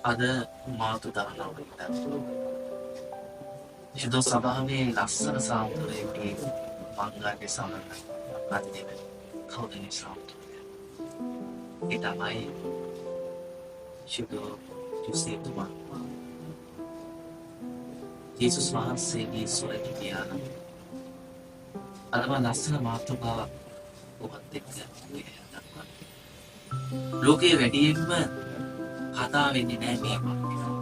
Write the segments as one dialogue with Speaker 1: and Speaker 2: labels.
Speaker 1: අද මාතු දානවට යුදෝ සභාවේ ලස්සන සාමුදුරයගේ මංගලගේ සමන අත්දින කෞදනි සාමුදුරය ඒ තමයි යුදෝ යුසේතුමා යේසුස් වහන්සේගේ සොරකි පියාණන් අදම ලස්සන මාතෘකාවක් ඔබත් එක්ක දක්වන්න. ලෝකයේ වැඩියෙන්ම කතා වෙන්නේ නැහැ මේ මාතෘකාව.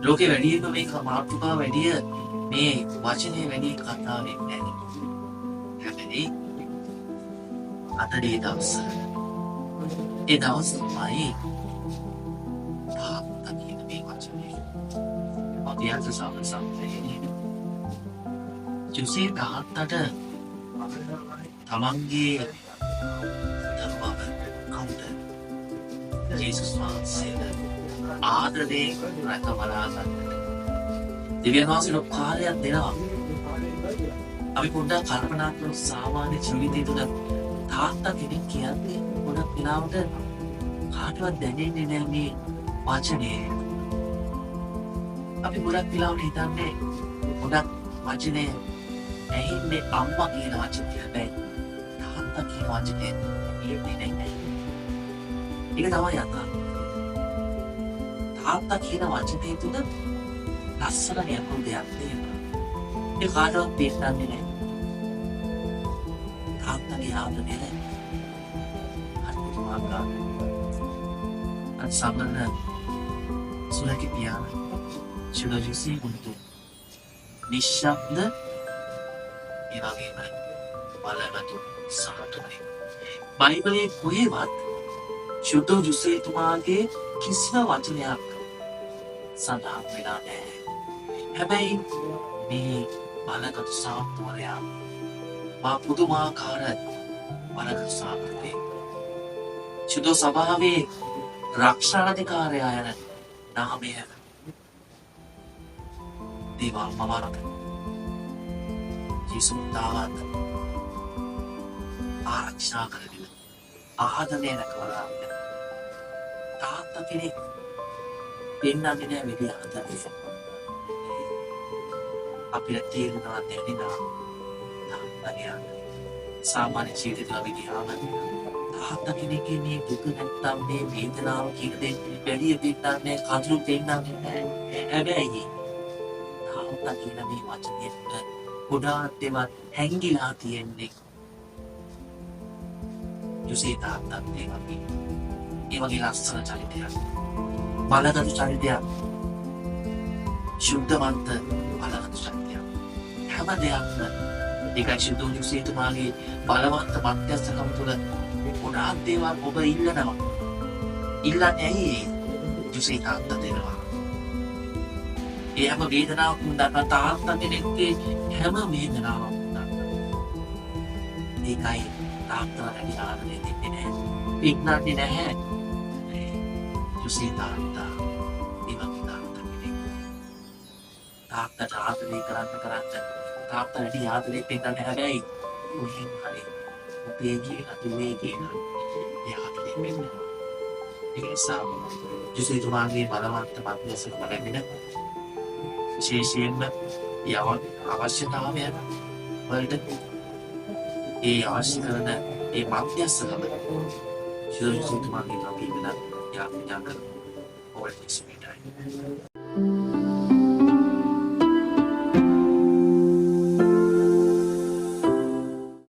Speaker 1: ලෝකයේ වැඩියෙන්ම මේ මාතෘකාව වැඩිය මේ වචනේ වැඩි කතා වෙන්නේ නැහැ. හැබැයි අතේ දවස ඒ දවස් තමයි තාත්තා කියන මේ වචනේ. ඔතියන්ස සම්පූර්ණයි. ජුසේ තාත්තට තමන්ගේ දරුවව කවුද ජේසුස් වහන්සේට ආදරයෙන් රැක බලා ගන්නට දෙවියන් වහන්සේට කාලයක් දෙනවා. අපි පොඩ්ඩක් කල්පනා කරමු සාමාන්‍ය ජීවිතය තුළ තාත්තා කෙනෙක් කියන්නේ ගොඩක් වෙලාවට කාටවත් දැනෙන්නේ නැහැ මේ වචනේ. අපි ගොඩක් වෙලාවට හිතන්නේ ගොඩක් වචනේ ඇහින්නේ අම්මා කියන වචනේ හැබැයි තාත්තා කියන වචනේ ඉන්නේ නැහැ. ඒක තමයි යථාර්ථය. තාත්තා කියන වචනේ තුල ලස්සන යකුල් දෙයක් තියෙනවා. ඒ කාටවත් තේරෙන්නේ නැහැ. තාත්තගේ ආදරය හරියට මාර්ගා. අත් සම්මන සුලකි පියාන චුලජුසි උන්තු නිශ්ශබ්ද ඒ වගේම බලවතු සමතුලිත. බයිබලයේ කොහෙවත් ශුද්ධ ජුසේතුමාගේ කිසිම වචනයක් සඳහන් වෙලා නැහැ. හැබැයි මේ බලගත් සාම්පුරයා මා පුදුමාකාර බලගත් සාම්පුරේ ශුද්ධ සභාවේ රක්ෂාධිකාරයා යන නාමය දේවල් මවරත ජීසුන්තාවත් ආරක්ෂා කරගෙන ආදරය රැකවලා තාත්තා කෙනෙක් පෙන්නන්නේ නැහැ විදිහ හදන්නේ. අපිට තේරෙනවා දැනෙනවා තාත්තගේ සාමාන්‍ය ජීවිතේ අපි ගියාම තාත්තා කෙනෙක්ගේ මේ දුක නැත්තම් මේ වේදනාව කියන දේ වැඩි දෙන්නන්නේ කඳුළු දෙන්නන්නේ නැහැ. හැබැයි තාත්තා කියන මේ වචනයට ගොඩාක් දේවල් හැංගිලා තියෙන්නේ යුසේ තාත්තත් ඒ වගේ ලස්සන චරිතයක් බලගතු චරිතයක් ශුද්ධවන්ත බලගතු චරිතයක් හැම දෙයක්ම ඒකයි ශුද්ධ යුසේතුමාගේ බලවන්ත මධ්‍යස්ථකම තුළ ගොඩාක් දේවල් ඔබ ඉල්ලනවා. ඉල්ලන්නේ ඇයි යුසේ තාත්තා දෙනවා. ඒ හැම වේදනාවක්ම දක්වා තාත්තා කෙනෙක්ගේ හැම වේදනාවක්ම දක්වා. ඒකයි තාත්තා වැඩි ආදරේ දෙන්නේ නැහැ. පිටනන්නේ නැහැ. යුසේ තාත්තා ඒ වගේ තාත්තා කෙනෙක්. තාත්තට ආදරේ කරන්න තාත්තා වැඩි ආදරේ පෙන්නන්නේ හැබැයි කොහෙන් හරි උපේ කියලා තුනේ කියලා එයාට දෙන්නේ. ඒ නිසා යුසේතුමාගේ බලවන්ත මධ්‍යස්ථකම ලැබෙන විශේෂයෙන්ම අවශ්‍යතාවය වලට ඒ අවශ්‍ය කරන ඒ මධ්‍යස්ථකම යුසේතුමාගේ ලබීමන යාපිනා කරන ඔවල් ඉස්මිටයි.